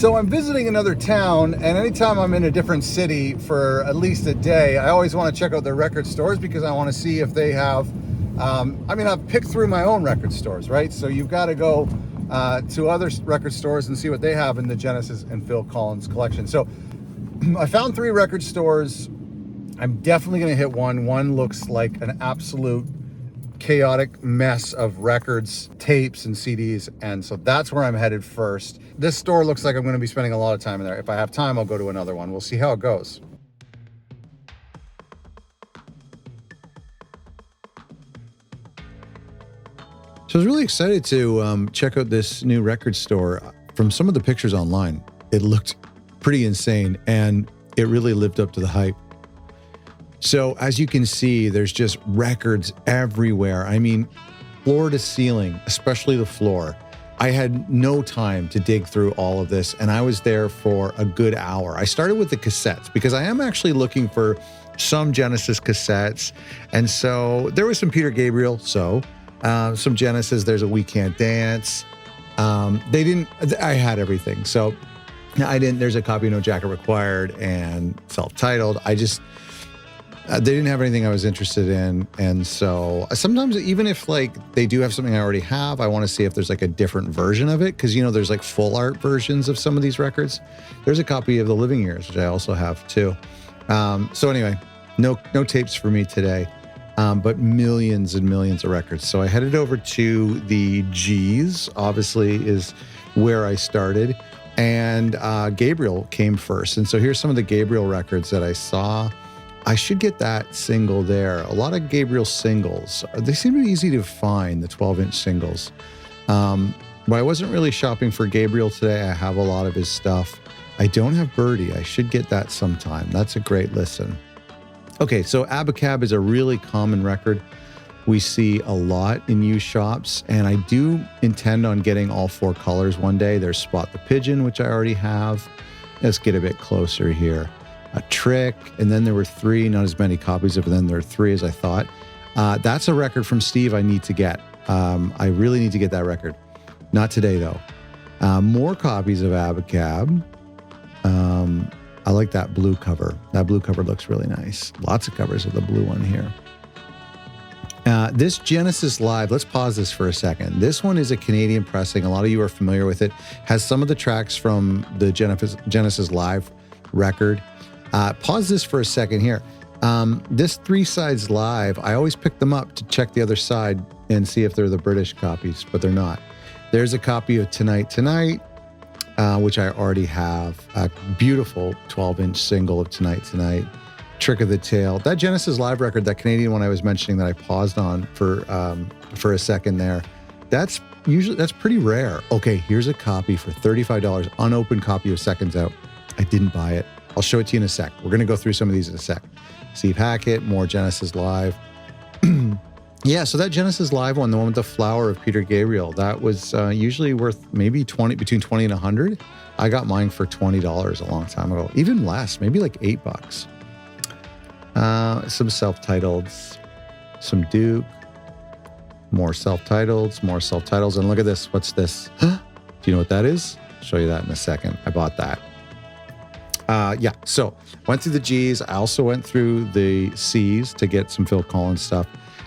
So I'm visiting another town, and anytime I'm in a different city for at least a day, I always want to check out their record stores because I want to see if they have, I've picked through my own record stores, right? So you've got to go to other record stores and see what they have in the Genesis and Phil Collins collection. So I found 3 record stores. I'm definitely going to hit one. One looks like an absolute chaotic mess of records, tapes, and CDs, and so that's where I'm headed first. This store looks like I'm going to be spending a lot of time in there. If I have time, I'll go to another one. We'll see how it goes. So I was really excited to check out this new record store. From some of the pictures online, it looked pretty insane, and it really lived up to the hype. So as you can see, there's just records everywhere. I mean, floor to ceiling, especially the floor. I had no time to dig through all of this, and I was there for a good hour. I started with the cassettes because I am actually looking for some Genesis cassettes. And so there was some Peter Gabriel, some Genesis, there's a We Can't Dance. I had everything. So there's a copy of No Jacket Required and self-titled. They didn't have anything I was interested in. And so sometimes even if like they do have something I already have, I want to see if there's like a different version of it. Cause there's like full art versions of some of these records. There's a copy of The Living Years, which I also have too. So anyway, no tapes for me today, but millions and millions of records. So I headed over to the G's, obviously is where I started. And Gabriel came first. And so here's some of the Gabriel records that I saw. I should get that single there. A lot of Gabriel singles. They seem to be easy to find, the 12-inch singles. But I wasn't really shopping for Gabriel today. I have a lot of his stuff. I don't have Birdie. I should get that sometime. That's a great listen. Okay, so Abacab is a really common record. We see a lot in used shops, and I do intend on getting all 4 colors one day. There's Spot the Pigeon, which I already have. Let's get a bit closer here. A Trick, and then there were 3, not as many copies of it, then there are 3 as I thought. That's a record from Steve I need to get. I really need to get that record. Not today, though. More copies of Abacab. I like that blue cover. That blue cover looks really nice. Lots of covers of the blue one here. This Genesis Live, let's pause this for a second. This one is a Canadian pressing. A lot of you are familiar with it. Has some of the tracks from the Genesis Live record. Pause this for a second here. This 3 sides live, I always pick them up to check the other side and see if they're the British copies, but they're not. There's a copy of Tonight, which I already have. A beautiful 12-inch single of Tonight. Trick of the Tail. That Genesis Live record, that Canadian one I was mentioning that I paused on for a second there, that's pretty rare. Okay, here's a copy for $35, unopened copy of Seconds Out. I didn't buy it. I'll show it to you in a sec. We're going to go through some of these in a sec. Steve Hackett, more Genesis Live. Yeah, so that Genesis Live one, the one with the flower of Peter Gabriel, that was usually worth maybe between 20 and 100. I got mine for $20 a long time ago. Even less, maybe like $8. Some self-titles, some Duke, more self-titles. And look at this. What's this? Do you know what that is? I'll show you that in a second. I bought that. So went through the G's. I also went through the C's to get some Phil Collins stuff.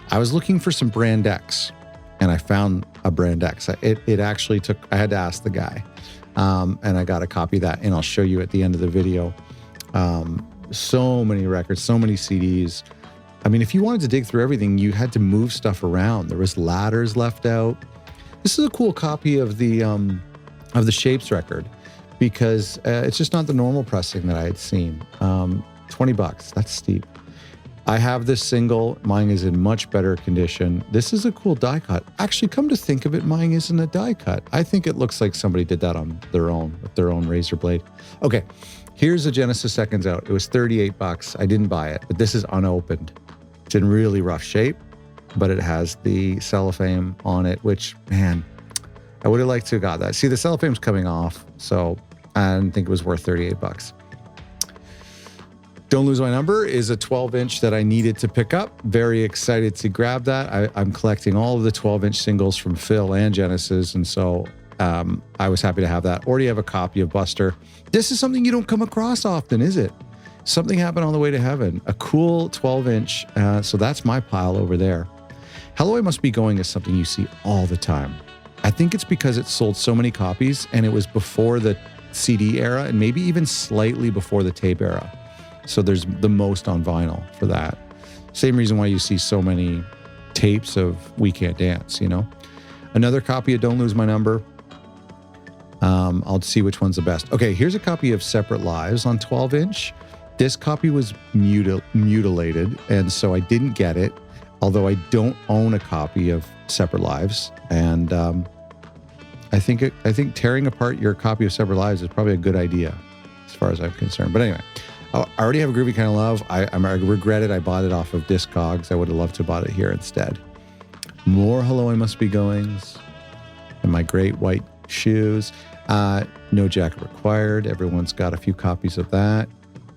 I was looking for some Brand X, and I found a Brand X. It actually took, I had to ask the guy, and I got a copy of that, and I'll show you at the end of the video. So many records, so many CDs. I mean, if you wanted to dig through everything, you had to move stuff around. There was ladders left out. This is a cool copy of the Shapes record, because it's just not the normal pressing that I had seen. $20, that's steep. I have this single. Mine is in much better condition. This is a cool die cut. Actually, come to think of it, mine isn't a die cut. I think it looks like somebody did that on their own, with their own razor blade. Okay, here's a Genesis Seconds Out. It was $38. I didn't buy it, but this is unopened. It's in really rough shape, but it has the cellophane on it, which, man, I would have liked to have got that. See, the cellophane's coming off, so I didn't think it was worth $38. Don't Lose My Number is a 12-inch that I needed to pick up. Very excited to grab that. I'm collecting all of the 12-inch singles from Phil and Genesis, and so I was happy to have that. Already have a copy of Buster. This is something you don't come across often, is it? Something Happened on the Way to Heaven, a cool 12-inch. So that's my pile over there. Hello, I Must Be Going is something you see all the time. I think it's because it sold so many copies and it was before the CD era and maybe even slightly before the tape era. So there's the most on vinyl for that. Same reason why you see so many tapes of We Can't Dance, you know? Another copy of Don't Lose My Number. I'll see which one's the best. Okay, here's a copy of Separate Lives on 12-inch. This copy was mutilated, and so I didn't get it, although I don't own a copy of Separate Lives. And I think tearing apart your copy of Separate Lives is probably a good idea as far as I'm concerned. But anyway, I already have a Groovy Kind of Love. I regret it. I bought it off of Discogs. I would have loved to have bought it here instead. More Hello, I Must Be Goings. And my great white shoes. No Jacket Required. Everyone's got a few copies of that.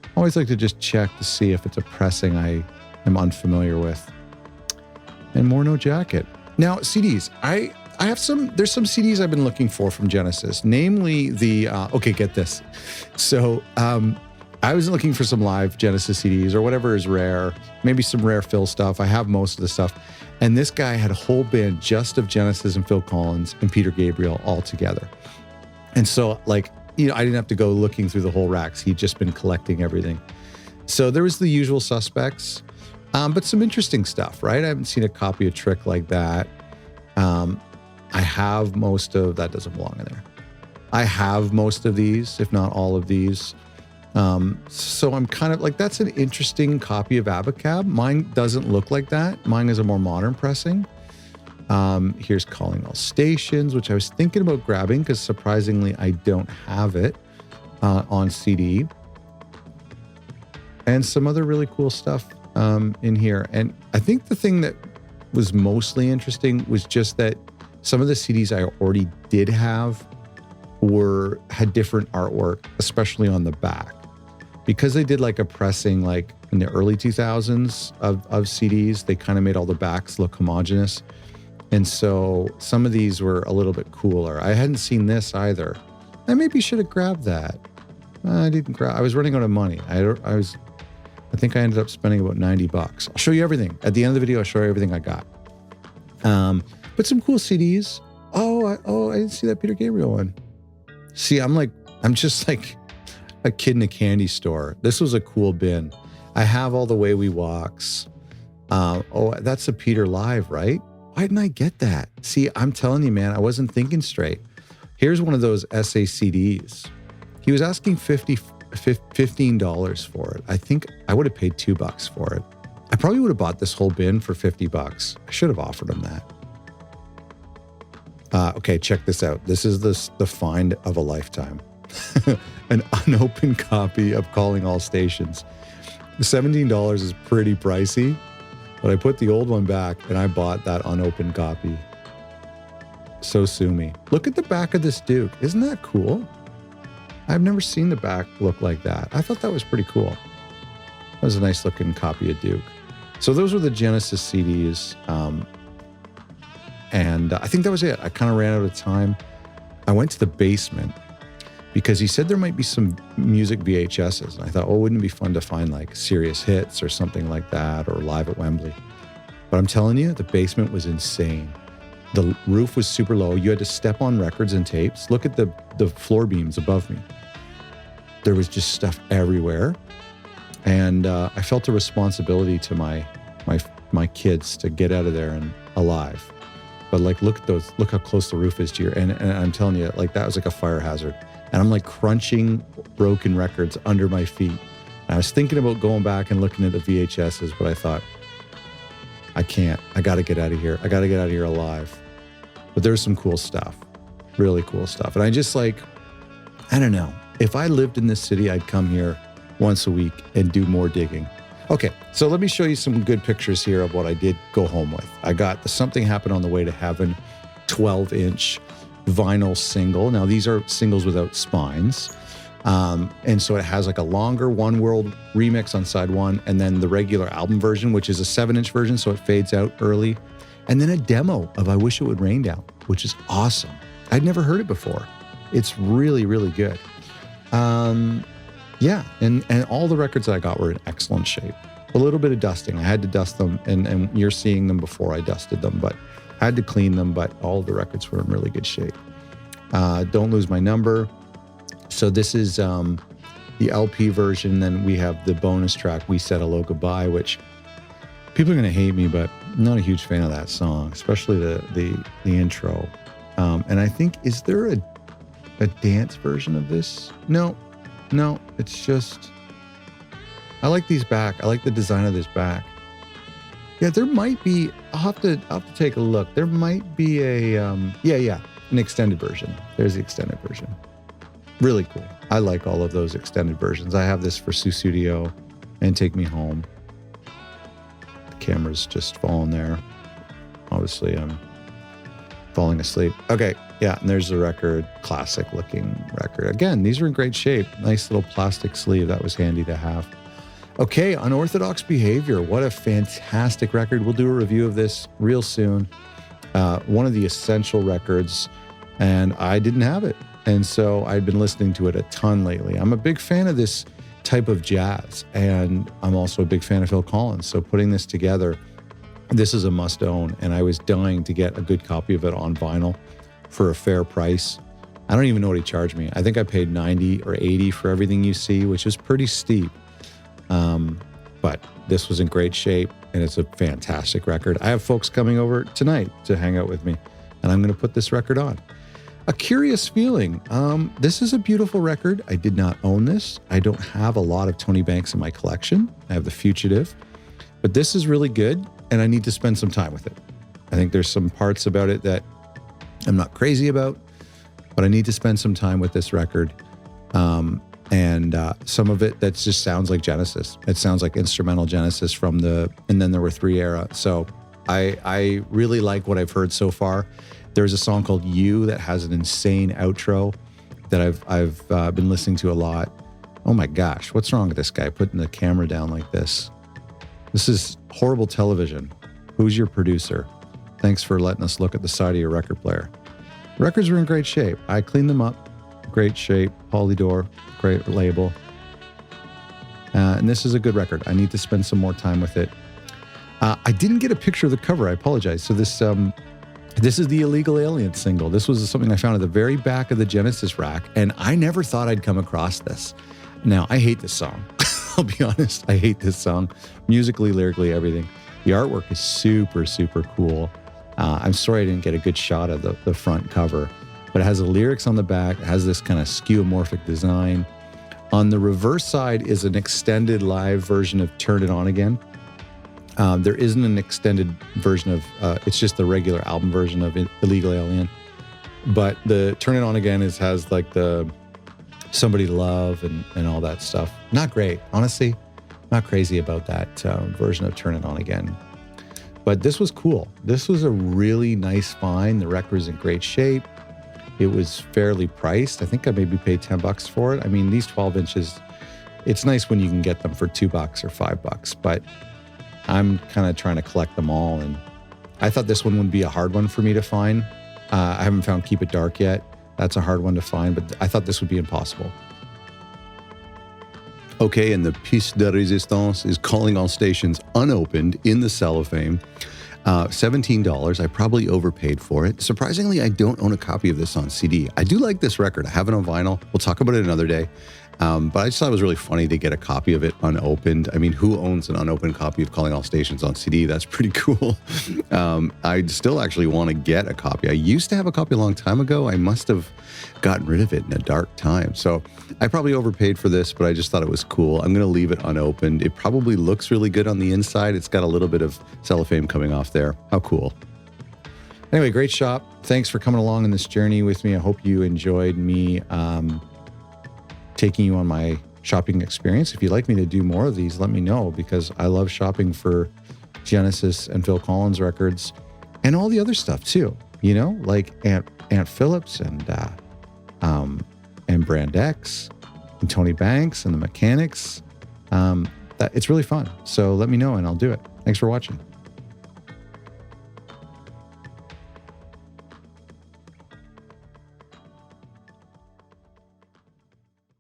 I always like to just check to see if it's a pressing I am unfamiliar with. And more No Jacket. Now, CDs. I have there's some CDs I've been looking for from Genesis, namely the, okay, get this. So, I was looking for some live Genesis CDs or whatever is rare, maybe some rare Phil stuff. I have most of the stuff. And this guy had a whole bin just of Genesis and Phil Collins and Peter Gabriel all together. And so, like, you know, I didn't have to go looking through the whole racks. He'd just been collecting everything. So there was the usual suspects, but some interesting stuff, right? I haven't seen a copy of Trick like that. I have most of, that doesn't belong in there. I have most of these, if not all of these. So I'm kind of like, that's an interesting copy of Abacab. Mine doesn't look like that. Mine is a more modern pressing. Here's Calling All Stations, which I was thinking about grabbing because surprisingly I don't have it on CD. And some other really cool stuff in here. And I think the thing that was mostly interesting was just that some of the CDs I already did have had different artwork, especially on the back. Because they did like a pressing like in the early 2000s of CDs, they kind of made all the backs look homogenous. And so some of these were a little bit cooler. I hadn't seen this either. I maybe should have grabbed that. I didn't grab. I was running out of money. I think I ended up spending about $90. I'll show you everything. At the end of the video, I'll show you everything I got. But some cool CDs. Oh, I didn't see that Peter Gabriel one. See, I'm just like a kid in a candy store. This was a cool bin. I have all the Way We Walks. Oh, that's a Peter Live, right? Why didn't I get that? See, I'm telling you, man, I wasn't thinking straight. Here's one of those SA CDs. He was asking $15 for it. I think I would have paid $2 for it. I probably would have bought this whole bin for $50. I should have offered him that. Okay, check this out. This is the find of a lifetime. An unopened copy of Calling All Stations. $17 is pretty pricey, but I put the old one back and I bought that unopened copy. So sue me. Look at the back of this Duke. Isn't that cool? I've never seen the back look like that. I thought that was pretty cool. That was a nice looking copy of Duke. So those were the Genesis CDs. And I think that was it. I kind of ran out of time. I went to the basement because he said there might be some music VHSs. And I thought, oh, wouldn't it be fun to find like Serious Hits or something like that, or Live at Wembley. But I'm telling you, the basement was insane. The roof was super low. You had to step on records and tapes. Look at the floor beams above me. There was just stuff everywhere. And I felt a responsibility to my kids to get out of there and alive. But like, look how close the roof is to your, and I'm telling you, like that was like a fire hazard. And I'm like crunching broken records under my feet. And I was thinking about going back and looking at the VHSs, but I thought, I can't. I got to get out of here. I got to get out of here alive. But there's some cool stuff, really cool stuff. And I just like, I don't know. If I lived in this city, I'd come here once a week and do more digging. Okay, so let me show you some good pictures here of what I did go home with. I got the Something Happened on the Way to Heaven 12-inch vinyl single. Now, these are singles without spines. And so it has like a longer One World remix on side one, and then the regular album version, which is a 7-inch version, so it fades out early. And then a demo of I Wish It Would Rain Down, which is awesome. I'd never heard it before. It's really, really good. Yeah, and all the records that I got were in excellent shape. A little bit of dusting. I had to dust them, and you're seeing them before I dusted them, but I had to clean them, but all of the records were in really good shape. Don't Lose My Number. So this is the LP version. Then we have the bonus track, We Said Hello Goodbye, which people are going to hate me, but I'm not a huge fan of that song, especially the intro. And I think, is there a dance version of this? No, it's just, I like these back. I like the design of this back. Yeah, there might be, I'll have to take a look. There might be an extended version. There's the extended version. Really cool. I like all of those extended versions. I have this for Studio and Take Me Home. The camera's just falling there. Obviously, I'm falling asleep. Okay, yeah, and there's the record. Classic looking record. Again, these are in great shape. Nice little plastic sleeve. That was handy to have. Okay, Unorthodox Behavior. What a fantastic record. We'll do a review of this real soon. One of the essential records, and I didn't have it. And so I've been listening to it a ton lately. I'm a big fan of this type of jazz, and I'm also a big fan of Phil Collins. So putting this together, this is a must own, and I was dying to get a good copy of it on vinyl for a fair price. I don't even know what he charged me. I think I paid 90 or 80 for Everything You See, which is pretty steep. But this was in great shape, and it's a fantastic record. I have folks coming over tonight to hang out with me, and I'm going to put this record on. A Curious Feeling. This is a beautiful record. I did not own this. I don't have a lot of Tony Banks in my collection. I have The Fugitive, but this is really good, and I need to spend some time with it. I think there's some parts about it that I'm not crazy about, but I need to spend some time with this record. And some of it that just sounds like Genesis. It sounds like instrumental Genesis from And Then There Were Three era. So I really like what I've heard so far. There's a song called You that has an insane outro that I've been listening to a lot. Oh my gosh, what's wrong with this guy putting the camera down like this? This is horrible television. Who's your producer? Thanks for letting us look at the side of your record player. Records were in great shape. I cleaned them up. Great shape. Polydor, great label. And this is a good record. I need to spend some more time with it. I didn't get a picture of the cover. I apologize. So this is the Illegal Alien single. This was something I found at the very back of the Genesis rack, and I never thought I'd come across this. Now, I hate this song. I'll be honest. I hate this song. Musically, lyrically, everything. The artwork is super, super cool. I'm sorry I didn't get a good shot of the front cover, but it has the lyrics on the back. It has this kind of skeuomorphic design. On the reverse side is an extended live version of Turn It On Again. There isn't an extended version of, it's just the regular album version of Illegal Alien. But the Turn It On Again has like the Somebody to Love and all that stuff. Not great, honestly. Not crazy about that version of Turn It On Again. But this was cool. This was a really nice find. The record was in great shape. It was fairly priced. I think I maybe paid $10 for it. I mean, these 12 inches, it's nice when you can get them for $2 or $5, but I'm kind of trying to collect them all. And I thought this one would be a hard one for me to find. I haven't found Keep It Dark yet. That's a hard one to find, but I thought this would be impossible. Okay, and the piece de resistance is Calling All Stations unopened in the cellophane. $17. I probably overpaid for it. Surprisingly, I don't own a copy of this on CD. I do like this record. I have it on vinyl. We'll talk about it another day. But I just thought it was really funny to get a copy of it unopened. I mean, who owns an unopened copy of Calling All Stations on CD? That's pretty cool. I still actually want to get a copy. I used to have a copy a long time ago. I must have gotten rid of it in a dark time. So I probably overpaid for this, but I just thought it was cool. I'm going to leave it unopened. It probably looks really good on the inside. It's got a little bit of cellophane coming off there. How cool. Anyway, great shop. Thanks for coming along on this journey with me. I hope you enjoyed me taking you on my shopping experience. If you'd like me to do more of these, let me know, because I love shopping for Genesis and Phil Collins records and all the other stuff too, you know, like Aunt Phillips and Brand X and Tony Banks and the Mechanics. It's really fun. So let me know and I'll do it. Thanks for watching.